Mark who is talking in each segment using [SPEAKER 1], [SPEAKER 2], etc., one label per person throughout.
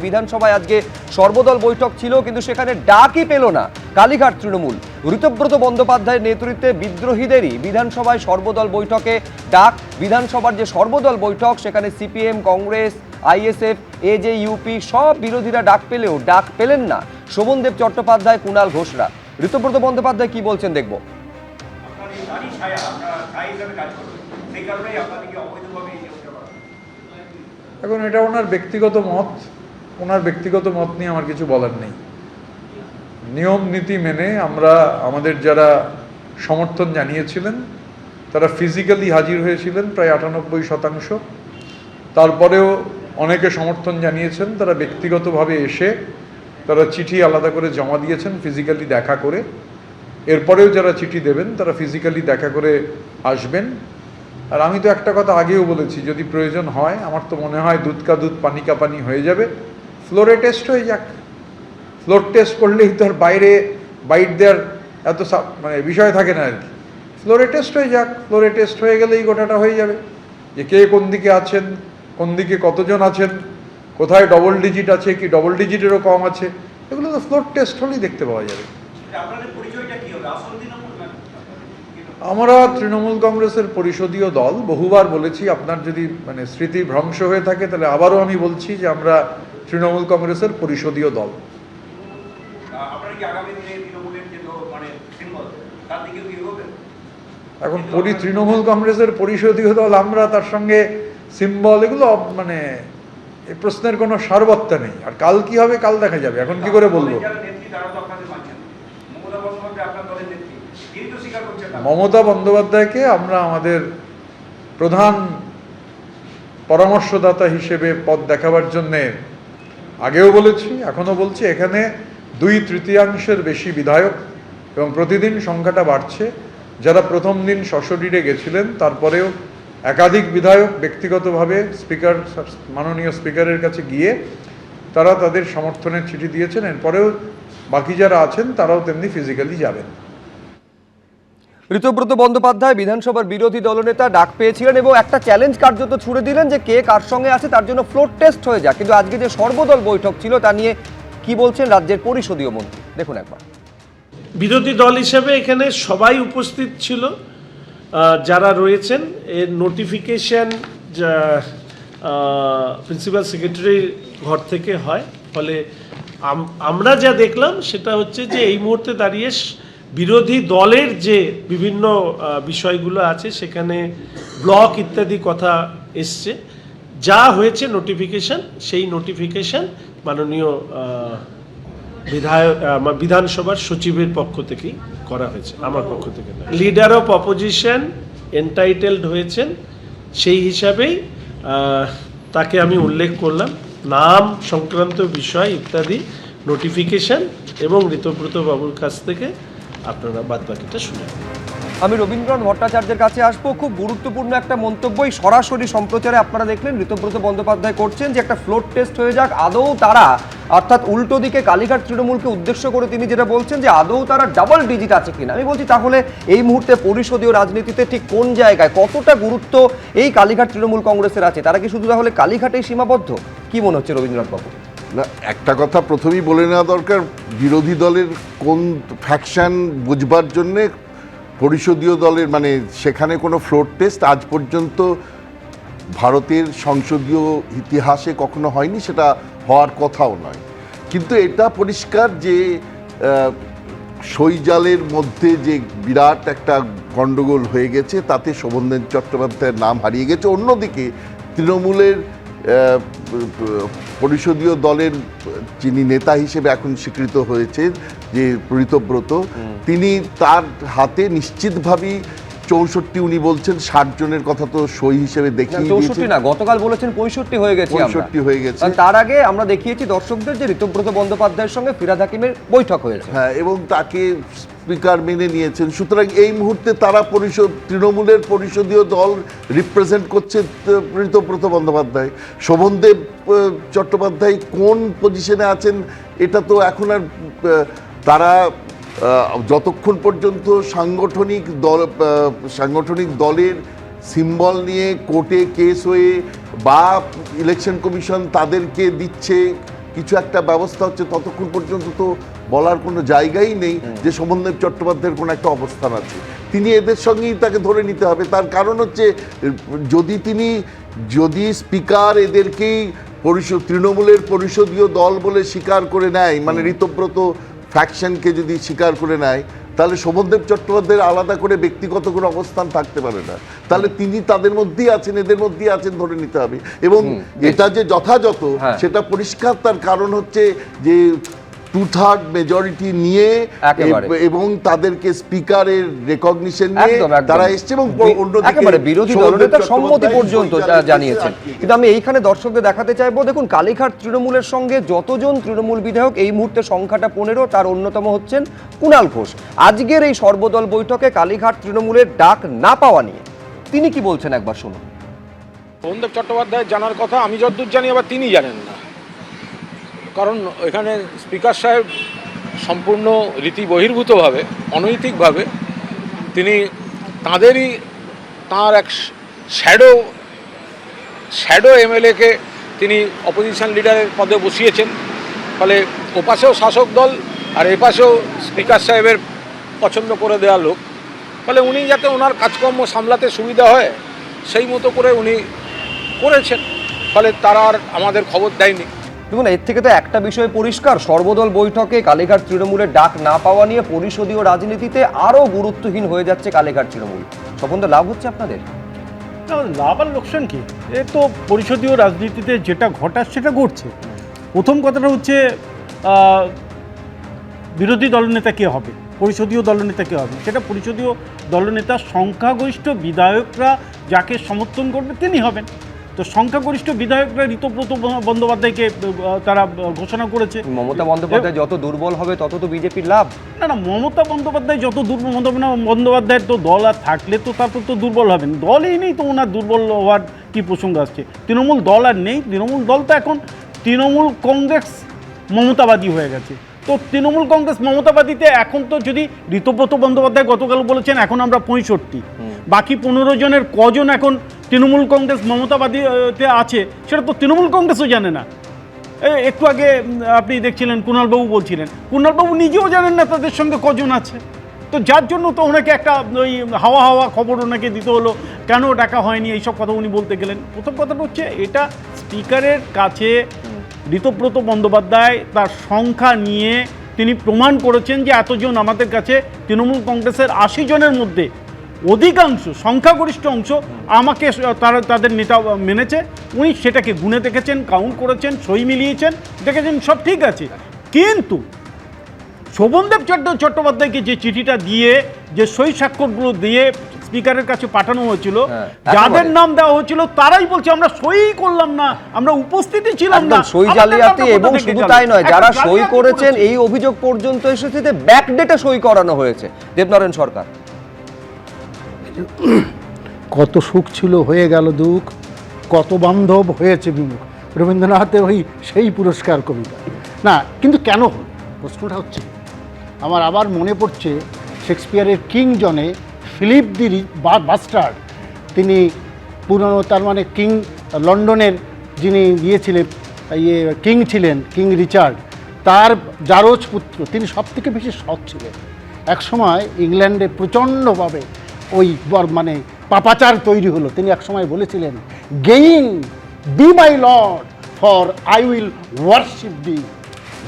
[SPEAKER 1] বিধানসভায় আজকে সর্বদল বৈঠক ছিল, কিন্তু সেখানে ডাকই পেল না কালীঘাট তৃণমূল। ঋতব্রত বন্দ্যোপাধ্যায়ের নেতৃত্বে বিদ্রোহীদেরই বিধানসভায় সর্বদল বৈঠকে ডাক। বিধানসভার যে সর্বদল বৈঠক সেখানে সিপিএম, কংগ্রেস, আইএসএফ, এজেইউপি সব বিরোধীরা ডাক পেলেও ডাক পেলেন না শোভনদেব চট্টোপাধ্যায়, কুণাল ঘোষরা। ঋতব্রত বন্দ্যোপাধ্যায় কি বলছেন দেখব।
[SPEAKER 2] এখন এটা ওনার ব্যক্তিগত মত, ওনার ব্যক্তিগত মত নিয়ে আমার কিছু বলার নেই। নিয়ম নীতি মেনে আমরা আমাদের যারা সমর্থন জানিয়েছিলেন তারা ফিজিক্যালি হাজির হয়েছিলেন প্রায় 98%। তারপরেও অনেকে সমর্থন জানিয়েছেন তারা ব্যক্তিগতভাবে এসে তারা চিঠি আলাদা করে জমা দিয়েছেন ফিজিক্যালি দেখা করে। এরপরেও যারা চিঠি দেবেন তারা ফিজিক্যালি দেখা করে আসবেন। আর আমি তো একটা কথা আগেও বলেছি, যদি প্রয়োজন হয়, আমার তো মনে হয় দুধ কা দুধ পানি কা পানি হয়ে যাবে, ফ্লোরে টেস্ট হয়ে যাক। ফ্লোর টেস্ট করলেই তো আর বাইরে বাইট দেওয়ার এত মানে বিষয় থাকে না আর কি। ফ্লোরে টেস্ট হয়ে যাক, ফ্লোরে টেস্ট হয়ে গেলেই গোটাটা হয়ে যাবে যে কে কোন দিকে আছেন, কোন দিকে কতজন আছেন, কোথায় ডবল ডিজিট আছে কি ডবল ডিজিটেরও কম আছে, এগুলো তো ফ্লোর টেস্ট হলেই দেখতে পাওয়া যাবে। আমরা তৃণমূল কংগ্রেসের পরিষদীয় দল, বহুবার বলেছি। আপনার যদি মানে স্মৃতি ভ্রংশ হয়ে থাকে তাহলে আবারও আমি বলছি যে আমরা তৃণমূল কংগ্রেসের পরিষদীয় দল। এখন তৃণমূল কংগ্রেসের পরিষদীয় দল আমরা, তার সঙ্গে সিম্বল, এগুলো মানে এই প্রশ্নের কোনো সারবত্তা নেই। আর কাল কি হবে কাল দেখা যাবে, এখন কি করে বলবো। মমতা বন্দ্যোপাধ্যায়কে আমরা আমাদের প্রধান পরামর্শদাতা হিসেবে পথ দেখাবার জন্যে আগেও বলেছি, এখনো বলছি। এখানে 2/3 বেশি বিধায়ক এবং প্রতিদিন সংখ্যাটা বাড়ছে। যারা প্রথম দিন সশরীরে গেছিলেন তারপরেও একাধিক বিধায়ক ব্যক্তিগতভাবে স্পিকার, মাননীয় স্পিকারের কাছে গিয়ে তারা তাদের সমর্থনের চিঠি দিয়েছেন। এরপরেও বাকি যারা আছেন তারাও তেমনি ফিজিক্যালি যাবেন।
[SPEAKER 1] ঋতব্রত বন্দ্যোপাধ্যায় বিধানসভার বিরোধী দলনেতা ডাক পেয়েছিলেন এবং একটা চ্যালেঞ্জ কার্যত ছুড়ে দিলেন যে কে কার সঙ্গে আছে তার জন্য ফ্লোর টেস্ট হয়ে যাক। কিন্তু আজকে যে সর্বদল বৈঠক ছিল তা নিয়ে কি বলছেন রাজ্যের পরিষদীয় মন্ত্রী, দেখুন একবার।
[SPEAKER 3] বিরোধী দল হিসেবে এখানে সবাই উপস্থিত ছিল যারা রয়েছেন। এর নোটিফিকেশন প্রিন্সিপাল সেক্রেটারির ঘর থেকে হয়। ফলে আমরা যা দেখলাম সেটা হচ্ছে যে এই মুহূর্তে দাঁড়িয়ে বিরোধী দলের যে বিভিন্ন বিষয়গুলো আছে সেখানে ব্লক ইত্যাদি কথা এসছে। যা হয়েছে নোটিফিকেশন, সেই নোটিফিকেশন মাননীয় বিধানসভার সচিবের পক্ষ থেকেই করা হয়েছে, আমার পক্ষ থেকে না। লিডার অফ অপোজিশন এন্টাইটেলড হয়েছেন, সেই হিসাবেই তাকে আমি উল্লেখ করলাম। নাম সংক্রান্ত বিষয় ইত্যাদি নোটিফিকেশন এবং ঋতব্রত বাবুর কাছ থেকে আপনারা বাদবাকিটা শুনে।
[SPEAKER 1] আমি রবীন্দ্রনাথ ভট্টাচার্যের কাছে আসবো। খুব গুরুত্বপূর্ণ একটা মন্তব্যই সরাসরি সম্প্রচারে আপনারা দেখলেন ঋতব্রত বন্দ্যোপাধ্যায় করছেন যে একটা ফ্লোর টেস্ট হয়ে যাক। আদৌ তারা, অর্থাৎ উল্টো দিকে কালীঘাট তৃণমূলকে উদ্দেশ্য করে তিনি যেটা বলছেন যে আদৌ তারা ডাবল ডিজিট আছে কিনা। আমি বলছি তাহলে এই মুহূর্তে পরিষদীয় রাজনীতিতে ঠিক কোন জায়গায় কতটা গুরুত্ব এই কালীঘাট তৃণমূল কংগ্রেসের আছে? তারা কি শুধু তাহলে কালীঘাটেই সীমাবদ্ধ? কি মনে হচ্ছে রবীন্দ্রনাথ বাবু?
[SPEAKER 4] না, একটা কথা প্রথমেই বলে নেওয়া দরকার, বিরোধী দলের কোন ফ্যাকশন বুঝবার জন্যে পরিষদীয় দলের মানে সেখানে কোনো ফ্লোর টেস্ট আজ পর্যন্ত ভারতের সংসদীয় ইতিহাসে কখনো হয়নি, সেটা হওয়ার কথাও নয়। কিন্তু এটা পরিষ্কার যে শৈজালের মধ্যে যে বিরাট একটা গণ্ডগোল হয়ে গেছে, তাতে শোভনদেব চট্টোপাধ্যায়ের নাম হারিয়ে গেছে। অন্যদিকে তৃণমূলের পরিষদীয় দলের যিনি নেতা হিসেবে এখন স্বীকৃত হয়েছে যে ঋতব্রত, তিনি তার হাতে নিশ্চিতভাবেই 64, উনি বলছেন 60 জনের কথা তো সই হিসেবে দেখিয়ে দিয়েছেন।
[SPEAKER 1] 64 না, গতকাল বলেছেন 65 হয়ে গেছে।
[SPEAKER 4] 65 হয়ে গেছে।
[SPEAKER 1] তার আগে আমরা দেখিয়েছি দর্শকদের যে ঋতব্রত বন্দ্যোপাধ্যায়ের সঙ্গে ফিরহাদ হাকিমের বৈঠক হয়েছে।
[SPEAKER 4] হ্যাঁ, এবং তাকে স্পিকার মেনে নিয়েছেন। সুতরাং এই মুহূর্তে তারা তৃণমূলের পরিষদীয় দল রিপ্রেজেন্ট করছে ঋতব্রত বন্দ্যোপাধ্যায়। শোভনদেব চট্টোপাধ্যায় কোন পজিশনে আছেন এটা তো এখন আর তারা যতক্ষণ পর্যন্ত সাংগঠনিক দলের সিম্বল নিয়ে কোর্টে কেস হয়ে বা ইলেকশন কমিশন তাদেরকে দিচ্ছে কিছু একটা ব্যবস্থা হচ্ছে, ততক্ষণ পর্যন্ত তো বলার কোনো জায়গাই নেই যে শোভনদেব চট্টোপাধ্যায়ের কোনো একটা অবস্থান আছে। তিনি এদের সঙ্গেই তাকে ধরে নিতে হবে। তার কারণ হচ্ছে যদি স্পিকার এদেরকেই তৃণমূলের পরিষদীয় দল বলে স্বীকার করে নেয়, মানে ঋতব্রত ফ্যাকশনকে যদি স্বীকার করে নেয়, তাহলে শোভনদেব চট্টোপাধ্যায়ের আলাদা করে ব্যক্তিগত কোনো অবস্থান থাকতে পারে না। তাহলে তিনি তাদের মধ্যেই আছেন, এদের মধ্যেই আছেন, ধরে নিতে হবে। এবং এটা যে যথাযথ সেটা পরিষ্কার। তার কারণ হচ্ছে যে 2/3 মেজরিটি নিয়ে এবং তাদেরকে স্পিকারের রেকগনিশন নিয়ে তারা এসছে এবং
[SPEAKER 1] একেবারে বিরোধী দলনেতা সম্মতি পর্যন্ত জানিয়েছেন। কিন্তু আমি এইখানে দর্শকদের দেখাতে চাইবো, দেখুন কালীঘাট তৃণমূলের সঙ্গে যতজন তৃণমূল বিধায়ক এই মুহূর্তে সংখ্যাটা 15, তার অন্যতম হচ্ছেন কুণাল ঘোষ। আজকের এই সর্বদল বৈঠকে কালীঘাট তৃণমূলের ডাক না পাওয়া নিয়ে তিনি কি বলছেন একবার শুনুন।
[SPEAKER 5] শোভনদেব চট্টোপাধ্যায় জানার কথা, আমি যতদূর জানি আবার তিনি জানেন না। কারণ এখানে স্পিকার সাহেব সম্পূর্ণ রীতি বহির্ভূতভাবে, অনৈতিকভাবে তিনি তাঁর এক শ্যাডো এমএলএকে তিনি অপোজিশন লিডারের পদে বসিয়েছেন। ফলে ওপাশেও শাসক দল আর এপাশেও স্পিকার সাহেবের পছন্দ করে দেওয়া লোক। ফলে উনি যাতে ওনার কাজকর্ম সামলাতে সুবিধা হয় সেই মতো করে উনি করেছেন। ফলে তারা আর আমাদের খবর দেয়নি।
[SPEAKER 1] দেখুন, এর থেকে তো একটা বিষয় পরিষ্কার, সর্বদল বৈঠকে কালীঘাট তৃণমূলের ডাক না পাওয়া নিয়ে পরিষদীয় রাজনীতিতে আরো গুরুত্বহীন হয়ে যাচ্ছে কালীঘাট তৃণমূল। স্বপনদা, লাভ হচ্ছে আপনাদের?
[SPEAKER 6] লাভ আর লোকসান কি? এ তো পরিষদীয় রাজনীতিতে যেটা ঘটার সেটা ঘটছে। প্রথম কথাটা হচ্ছে বিরোধী দলনেতা কে হবে, পরিষদীয় দলনেতা কে হবে, সেটা পরিষদীয় দলনেতা সংখ্যাগরিষ্ঠ বিধায়করা যাকে সমর্থন করবে তিনি হবেন। তো সংখ্যাগরিষ্ঠ বিধায়করা ঋতব্রত বন্দ্যোপাধ্যায়কে তারা ঘোষণা করেছে।
[SPEAKER 1] মমতা বন্দ্যোপাধ্যায় যত দুর্বল হবে তত তো বিজেপির লাভ।
[SPEAKER 6] না, মমতা বন্দ্যোপাধ্যায় যত দুর্বল, মমতা বন্দ্যোপাধ্যায়ের তো দল আর থাকলে তো তারপর তো দুর্বল হবেন। দলই নেই তো ওনার দুর্বল হওয়ার কি প্রসঙ্গ আসছে? তৃণমূল দল আর নেই। তৃণমূল দল তো এখন তৃণমূল কংগ্রেস মমতাবাদী হয়ে গেছে। তো তৃণমূল কংগ্রেস মমতাবাদীতে এখন তো যদি ঋতব্রত বন্দ্যোপাধ্যায় গতকাল বলেছেন এখন আমরা 65, বাকি 15 জনের কজন এখন তৃণমূল কংগ্রেস মমতাবাদীতে আছে সেটা তো তৃণমূল কংগ্রেসও জানে না। একটু আগে আপনি দেখছিলেন কুণালবাবু বলছিলেন, কুণালবাবু নিজেও জানেন না তাদের সঙ্গে কজন আছে। তো যার জন্য তো ওনাকে একটা ওই হাওয়া খবর ওনাকে দিতে হলো, কেন ডাকা হয়নি এইসব কথা উনি বলতে গেলেন। প্রথম কথাটা হচ্ছে এটা স্পিকারের কাছে ঋতব্রত বন্দ্যোপাধ্যায় তার সংখ্যা নিয়ে তিনি প্রমাণ করেছেন যে এতজন আমাদের কাছে তৃণমূল কংগ্রেসের 80 জনের মধ্যে অধিকাংশ সংখ্যাগরিষ্ঠ অংশ আমাকে তাদের নেতা মেনেছে। উনি সেটাকে গুণে দেখেছেন, কাউন্ট করেছেন, সই মিলিয়েছেন, দেখেছেন সব ঠিক আছে। কিন্তু শোভনদেব চট্টোপাধ্যায়কে যে চিঠিটা দিয়ে, যে সই স্বাক্ষরগুলো দিয়ে স্পিকারের কাছে পাঠানো হয়েছিল, যাদের নাম দেওয়া হয়েছিল তারাই বলছে আমরা সই করলাম না, আমরা উপস্থিতি ছিলাম না।
[SPEAKER 1] সই জালিয়াতি, এবং শুধু তাই নয়, যারা সই করেছেন এই অভিযোগ পর্যন্ত এসেছে যে ব্যাকডেটে সই করানো হয়েছে। দেবনারায়ণ সরকার,
[SPEAKER 7] কত সুখ ছিল হয়ে গেল দুঃখ, কত বান্ধব হয়েছে বিমুখ, রবীন্দ্রনাথের ওই সেই পুরস্কার কবিতা না। কিন্তু কেন হল প্রশ্নটা হচ্ছে, আমার আবার মনে পড়ছে শেক্সপিয়ারের কিং জনে ফিলিপ দি বাস্টার্ড, তিনি পুরনো, তার মানে কিং লন্ডনের যিনি দিয়েছিলেন কিং ছিলেন, কিং রিচার্ড, তার জারজ পুত্র, তিনি সব থেকে বেশি সৎ ছিলেন। একসময় ইংল্যান্ডে প্রচণ্ডভাবে ওই মানে পাপাচার তৈরি হলো। তিনি একসময় বলেছিলেন, gain be my lord for I will worship thee.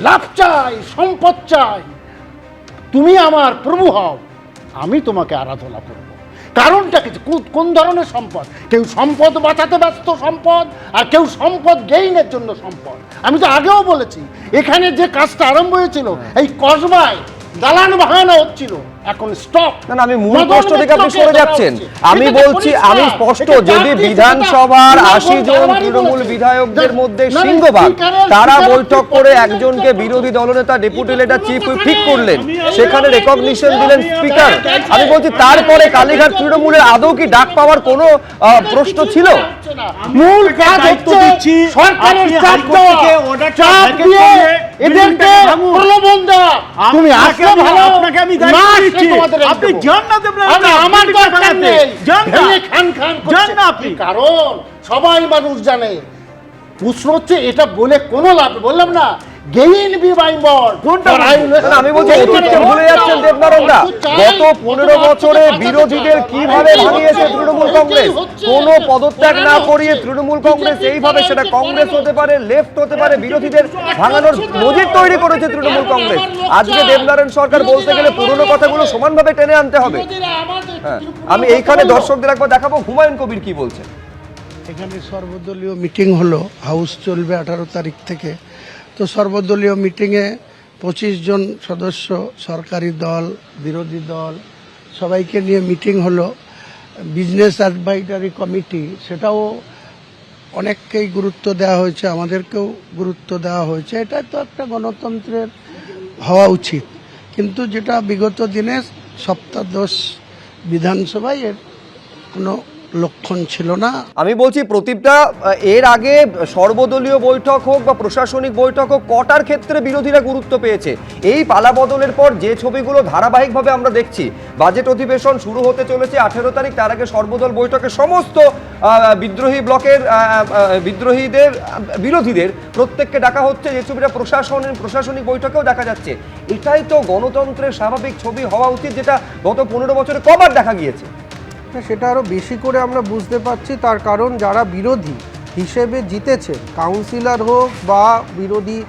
[SPEAKER 7] লাভ চাই, সম্পদ চাই, তুমি আমার প্রভু হও, আমি তোমাকে আরাধনা করব। কারণটা কি? কোন ধরনের সম্পদ? কেউ সম্পদ বাঁচাতে ব্যস্ত সম্পদ, আর কেউ সম্পদ গেইনের জন্য সম্পদ। আমি তো আগেও বলেছি, এখানে যে কাজটা আরম্ভ হয়েছিল এই কসবায় দালান বাহানা হচ্ছিল, এখন স্টপ।
[SPEAKER 1] না, আমি মূল প্রশ্ন থেকে আপনি সরে যাচ্ছেন। আমি বলছি, আমি স্পষ্ট, যদি বিধানসভার 80 জন তৃণমূল বিধায়কদের মধ্যে সিংহভাগ তারা বৈঠক করে একজনকে বিরোধী দলনেতা, ডেপুটি লিডার, চিফ হুইপ ঠিক করলেন, সেখানে রেকগনিশন দিলেন স্পিকার, আমি বলছি তারপরে কালীঘাট তৃণমূলের আদৌ কি ডাক পাওয়ার কোনো প্রশ্ন ছিল?
[SPEAKER 7] মূল কাজ হচ্ছে সরকারের চাপ দেওয়া, চাপ দিয়ে এদেরকে প্রলোভন দেওয়া। তুমি আসলে ভালো, আপনাকে আমি দিচ্ছি, আপনি জান না দেবরা, আমার দরকার নেই, জান না, খান করছে। কারণ সবাই মানুষ জানে প্রশ্ন হচ্ছে এটা বলে কোনো লাভ, বললাম না গেইন বি বাই মল।
[SPEAKER 1] আমি বলছি অতীতকে ভুলে যাচ্ছেন দেবনারায়ণ দা। গত 15 বছরে বিরোধীদের কিভাবে ভাঙিয়েছে তৃণমূল কংগ্রেস, কোনো পদত্যাগ না করিয়ে তৃণমূল কংগ্রেস এইভাবে, সেটা কংগ্রেস হতে পারে, লেফট হতে পারে, বিরোধীদের ভাঙানোর নজির তৈরি করেছে তৃণমূল কংগ্রেস। আজকে দেবনারায়ণ সরকার বলতে গেলে পুরনো কথাগুলো সমানভাবে টেনে আনতে হবে। হ্যাঁ, আমি এইখানে দর্শকদের একবার দেখাবো হুমায়ুন কবির কি বলছেন।
[SPEAKER 8] এখানে সর্বদলীয় মিটিং হলো, হাউস চলবে 18 তারিখ থেকে। তো সর্বদলীয় মিটিংয়ে 25 জন সদস্য, সরকারি দল, বিরোধী দল সবাইকে নিয়ে মিটিং হলো। বিজনেস অ্যাডভাইজারি কমিটি, সেটাও অনেককেই গুরুত্ব দেওয়া হয়েছে, আমাদেরকেও গুরুত্ব দেওয়া হয়েছে। এটা তো একটা গণতন্ত্রের হওয়া উচিত, কিন্তু যেটা বিগত দিনে সপ্তাদশ বিধানসভায় এর কোনো লক্ষণ ছিল না।
[SPEAKER 1] আমি বলছি প্রদীপদা, এর আগে সর্বদলীয় বৈঠক হোক বা প্রশাসনিক বৈঠক হোক, কটার ক্ষেত্রে বিরোধীরা গুরুত্ব পেয়েছে? এই পালা বদলের পর যে ছবিগুলো ধারাবাহিকভাবে আমরা দেখছি, বাজেট অধিবেশন শুরু হতে চলেছে 18 তারিখ, তার আগে সর্বদল বৈঠকে সমস্ত বিদ্রোহী ব্লকের বিরোধীদের প্রত্যেককে ডাকা হচ্ছে, যে ছবিটা প্রশাসনিক বৈঠকেও দেখা যাচ্ছে। এটাই তো গণতন্ত্রের স্বাভাবিক ছবি হওয়া উচিত, যেটা গত 15 বছরে কবার দেখা গিয়েছে।
[SPEAKER 9] সেটা আরও বেশি করে আমরা বুঝতে পারছি, তার কারণ যারা বিরোধী হিসেবে জিতেছেন, কাউন্সিলর হোক বা বিরোধী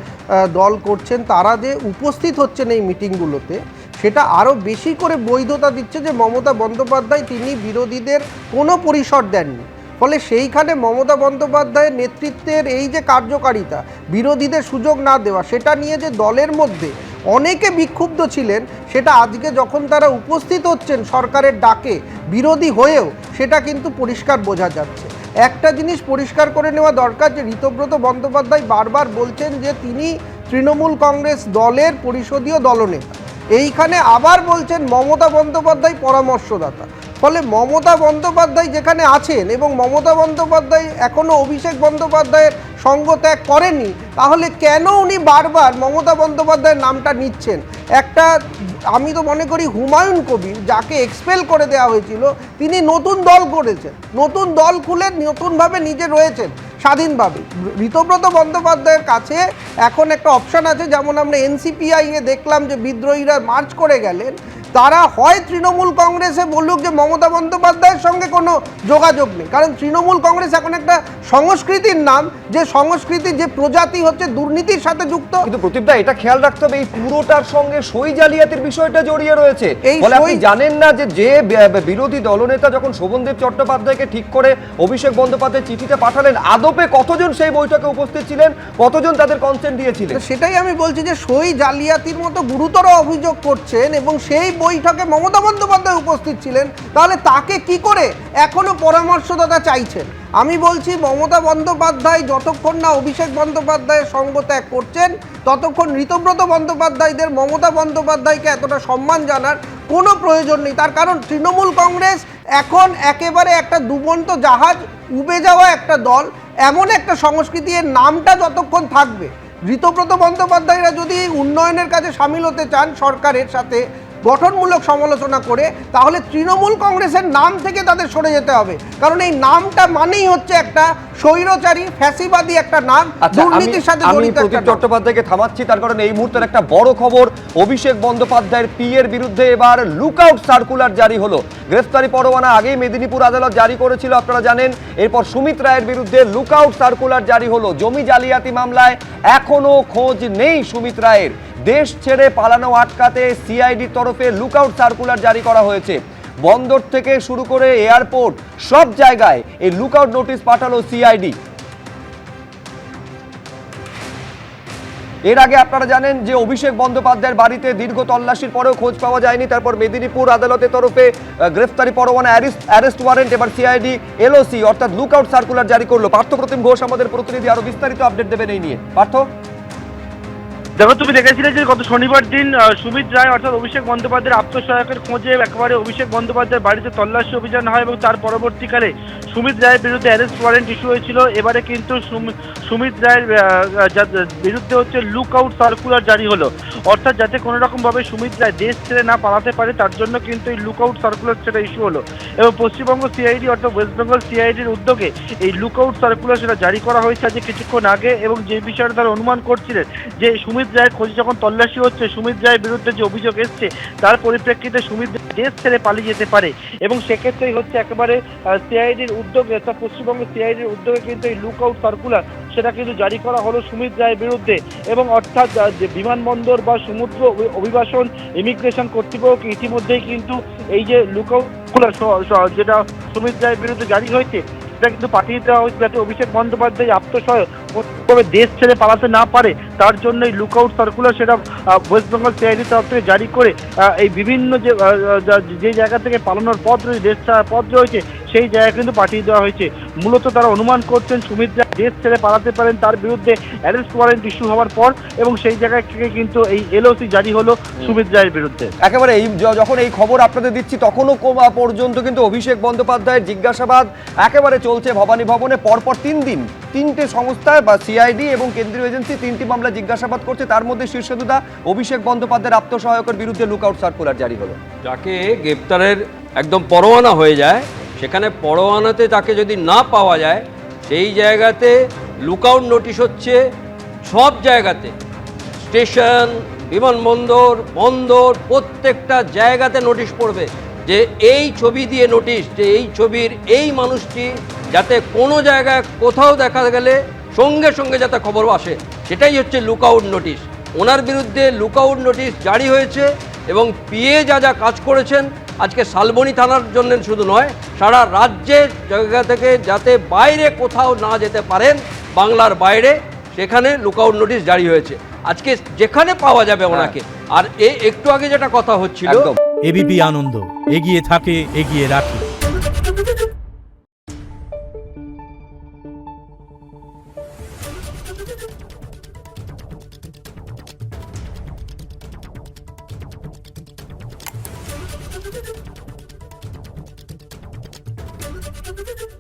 [SPEAKER 9] দল করছেন, তারা যে উপস্থিত হচ্ছেন এই মিটিংগুলোতে, সেটা আরও বেশি করে বৈধতা দিচ্ছে যে মমতা বন্দ্যোপাধ্যায় তিনি বিরোধীদের কোনো পরিসর দেননি। ফলে সেইখানে মমতা বন্দ্যোপাধ্যায়ের নেতৃত্বের এই যে কার্যকারিতা, বিরোধীদের সুযোগ না দেওয়া, সেটা নিয়ে যে দলের মধ্যে অনেকে বিক্ষুব্ধ ছিলেন, সেটা আজকে যখন তারা উপস্থিত হচ্ছেন সরকারের ডাকে বিরোধী হয়েও, সেটা কিন্তু পরিষ্কার বোঝা যাচ্ছে। একটা জিনিস পরিষ্কার করে নেওয়া দরকার, যে ঋতব্রত বন্দ্যোপাধ্যায় বারবার বলছেন যে তিনি তৃণমূল কংগ্রেস দলের পরিষদীয় দলনেতা, এইখানে আবার বলছেন মমতা বন্দ্যোপাধ্যায় পরামর্শদাতা। ফলে মমতা বন্দ্যোপাধ্যায় যেখানে আছেন এবং মমতা বন্দ্যোপাধ্যায় এখনও অভিষেক বন্দ্যোপাধ্যায়ের সঙ্গ ত্যাগ করেননি, তাহলে কেন উনি বারবার মমতা বন্দ্যোপাধ্যায়ের নামটা নিচ্ছেন? একটা, আমি তো মনে করি হুমায়ুন কবির যাকে এক্সপেল করে দেওয়া হয়েছিল, তিনি নতুন দল করেছেন, নতুন দল খুলে নতুনভাবে নিজে রয়েছেন স্বাধীনভাবে। ঋতব্রত বন্দ্যোপাধ্যায়ের কাছে এখন একটা অপশান আছে, যেমন আমরা এনসিপিআই এ দেখলাম যে বিদ্রোহীরা মার্চ করে গেলেন, তারা হয় তৃণমূল কংগ্রেসে বলুক যে মমতা বন্দ্যোপাধ্যায়ের সঙ্গে কোনো যোগাযোগ নেই, কারণ তৃণমূল কংগ্রেস এখন একটা সংস্কৃতির নাম, যে সংস্কৃতি, যে প্রজাতি হচ্ছে দুর্নীতির সাথে যুক্ত।
[SPEAKER 1] কিন্তু প্রদীপদা, এটা খেয়াল রাখতে হবে, এই পুরোটার সঙ্গে সই জালিয়াতির বিষয়টা জড়িয়ে রয়েছে।
[SPEAKER 9] এই
[SPEAKER 1] বলে আপনি জানেন না যে বিরোধী দলনেতা যখন শোভনদেব চট্টোপাধ্যায়কে ঠিক করে অভিষেক বন্দ্যোপাধ্যায় চিঠিতে পাঠালেন, আদপে কতজন সেই বৈঠকে উপস্থিত ছিলেন, কতজন তাদের কনসেন্ট দিয়েছিলেন?
[SPEAKER 9] সেটাই আমি বলছি, যে সই জালিয়াতির মতো গুরুতর অভিযোগ করছেন এবং সেই বৈঠকে মমতা বন্দ্যোপাধ্যায় উপস্থিত ছিলেন, তাহলে তাকে কি করে এখনো পরামর্শদাতা চাইছেন? আমি বলছি মমতা বন্দ্যোপাধ্যায় যতক্ষণ না অভিষেক বন্দ্যোপাধ্যায়ের সঙ্গ ত্যাগ করছেন, ততক্ষণ ঋতব্রত বন্দ্যোপাধ্যায়দের মমতা বন্দ্যোপাধ্যায়কে এতটা সম্মান জানার কোনো প্রয়োজন নেই। তার কারণ তৃণমূল কংগ্রেস এখন একেবারে একটা ডুবন্ত জাহাজ, উবে যাওয়া একটা দল, এমন একটা সংস্কৃতি, এর নামটা যতক্ষণ থাকবে, ঋতব্রত বন্দ্যোপাধ্যায়রা যদি উন্নয়নের কাজে সামিল হতে চান সরকারের সাথে গঠনমূলক সমালোচনা করে, তাহলে তৃণমূল কংগ্রেসের নাম থেকে তাদের সরে যেতে হবে, কারণ এই নামটা মানেই হচ্ছে একটা স্বৈরচারী ফ্যাসিবাদী একটা নাম, দুর্নীতির সাথে জড়িত একটা নাম।
[SPEAKER 1] চট্টোপাধ্যায়কে থামাচ্ছি, তার কারণে এই মুহূর্তের একটা বড় খবর, অভিষেক বন্দ্যোপাধ্যায়ের পিএর বিরুদ্ধে এবার লুকআউট সার্কুলার জারি হলো। গ্রেফতারি পরোয়ানা আগেই মেদিনীপুর আদালত জারি করেছিল, আপনারা জানেন। এরপর সুমিত রায়ের বিরুদ্ধে লুকআউট সার্কুলার জারি হলো। জমি জালিয়াতি মামলায় এখনো খোঁজ নেই সুমিত রায়ের। দেশ ছেড়ে পালানো আটকাতে সিআইডির তরফে লুকআউট সার্কুলার জারি করা হয়েছে। বন্দর থেকে শুরু করে এয়ারপোর্ট, সব জায়গায় এই লুকআউট নোটিশ পাঠালো সিআইডি। এর আগে আপনারা জানেন যে অভিষেক বন্দ্যোপাধ্যায়ের বাড়িতে দীর্ঘ তল্লাশির পরেও খোঁজ পাওয়া যায়নি। তারপর মেদিনীপুর আদালতের তরফে গ্রেফতারি পরোয়ানা, অ্যারেস্ট ওয়ারেন্ট, এবার সিআইডি এলওসি অর্থাৎ লুকআউট সার্কুলার জারি করলো। পার্থ প্রতিম ঘোষ আমাদের প্রতিনিধি আরো বিস্তারিত আপডেট দেবেন এই নিয়ে। পার্থ।
[SPEAKER 10] দেখো, তুমি দেখেছিলে যে গত শনিবার দিন সুমিত রায় অর্থাৎ অভিষেক বন্দ্যোপাধ্যায়ের আত্মসহায়কের খোঁজে একেবারে অভিষেক বন্দ্যোপাধ্যায়ের বাড়িতে তল্লাশি অভিযান হয় এবং তার পরবর্তীকালে সুমিত রায়ের বিরুদ্ধে অ্যারেস্ট ওয়ারেন্ট ইস্যু হয়েছিল। এবারে কিন্তু সুমিত রায়ের বিরুদ্ধে হচ্ছে লুক আউট সার্কুলার জারি হলো, অর্থাৎ যাতে কোনো রকমভাবে সুমিত রায় দেশ ছেড়ে না পালাতে পারে তার জন্য কিন্তু এই লুক আউট সার্কুলার সেটা ইস্যু হলো। এবং পশ্চিমবঙ্গ সিআইডি অর্থাৎ ওয়েস্ট বেঙ্গল সিআইডির উদ্যোগে এই লুক আউট সার্কুলার সেটা জারি করা হয়েছে আজকে কিছুক্ষণ আগে। এবং যে বিষয়টা তারা অনুমান করছিলেন যে সুমিত রায়ের খোঁজে যখন তল্লাশি হচ্ছে, সুমিত রায়ের বিরুদ্ধে যে অভিযোগ এসছে তার পরিপ্রেক্ষিতে সুমিত দেশ ছেড়ে পালিয়ে যেতে পারে। এবং সেক্ষেত্রেই হচ্ছে একেবারে সিআইডির উদ্যোগে অর্থাৎ পশ্চিমবঙ্গ সিআইডির উদ্যোগে কিন্তু এই লুক আউট সার্কুলার সেটা কিন্তু জারি করা হলো সুমিত রায়ের বিরুদ্ধে। এবং অর্থাৎ যে বিমানবন্দর বা সমুদ্র অভিবাসন ইমিগ্রেশন কর্তৃপক্ষ ইতিমধ্যেই কিন্তু এই যে লুক আউট সার্কুলার যেটা সুমিত রায়ের বিরুদ্ধে জারি হয়েছে সেটা কিন্তু পাঠিয়ে দেওয়া হয়েছে যাতে অভিষেক বন্দ্যোপাধ্যায় আত্মসহায়ক দেশ ছেড়ে পালাতে না পারে তার জন্য এই লুক আউট সার্কুলার সেটা ওয়েস্ট বেঙ্গল সিআইডির তরফ থেকে জারি করে এই বিভিন্ন যে জায়গা থেকে পালানোর পথ রয়েছে, দেশ ছাড়ার পথ রয়েছে, সেই জায়গা কিন্তু পাঠিয়ে দেওয়া হয়েছে। মূলত তারা অনুমান করছেন সুমিত রায় দেশ ছেড়ে পালাতে পারেন তার বিরুদ্ধে অ্যারেস্ট ওয়ারেন্ট ইস্যু হওয়ার পর, এবং সেই জায়গা থেকে কিন্তু এই এলওসি জারি হলো সুমিত রায়ের বিরুদ্ধে।
[SPEAKER 1] একেবারে এই যখন এই খবর আপনাদের দিচ্ছি তখনও পর্যন্ত কিন্তু অভিষেক বন্দ্যোপাধ্যায়ের জিজ্ঞাসাবাদ একেবারে চলছে ভবানী ভবনে। পরপর 3 দিন 3টে সংস্থায় বা সিআইডি এবং কেন্দ্রীয় এজেন্সি 3টি মামলা জিজ্ঞাসাবাদ করছে। তার মধ্যে শীর্ষদুদা অভিষেক বন্দ্যোপাধ্যায়ের আত্মসহায়কের বিরুদ্ধে লুকআউট সার্কুলার জারি হলো।
[SPEAKER 11] যাকে গ্রেপ্তারের একদম পরোয়ানা হয়ে যায়, সেখানে পরোয়ানাতে তাকে যদি না পাওয়া যায় সেই জায়গাতে লুকআউট নোটিশ হচ্ছে সব জায়গাতে, স্টেশন, বিমানবন্দর, বন্দর, প্রত্যেকটা জায়গাতে নোটিশ পড়বে যে এই ছবি দিয়ে নোটিশ, যে এই ছবির এই মানুষটি যাতে কোনো জায়গায় কোথাও দেখা গেলে সঙ্গে সঙ্গে যাতে খবর আসে, সেটাই হচ্ছে লুকআউট নোটিশ। ওনার বিরুদ্ধে লুকআউট নোটিশ জারি হয়েছে এবং পিএ যা যা কাজ করেছেন আজকে শালবনী থানার জন্য শুধু নয়, সারা রাজ্যের জায়গা থেকে যাতে বাইরে কোথাও না যেতে পারেন, বাংলার বাইরে, সেখানে লুকআউট নোটিশ জারি হয়েছে। আজকে যেখানে পাওয়া যাবে ওনাকে। আর একটু আগে যেটা কথা হচ্ছিল,
[SPEAKER 12] এবিপি আনন্দ, এগিয়ে থাকে, এগিয়ে রাখে।
[SPEAKER 13] Thank you.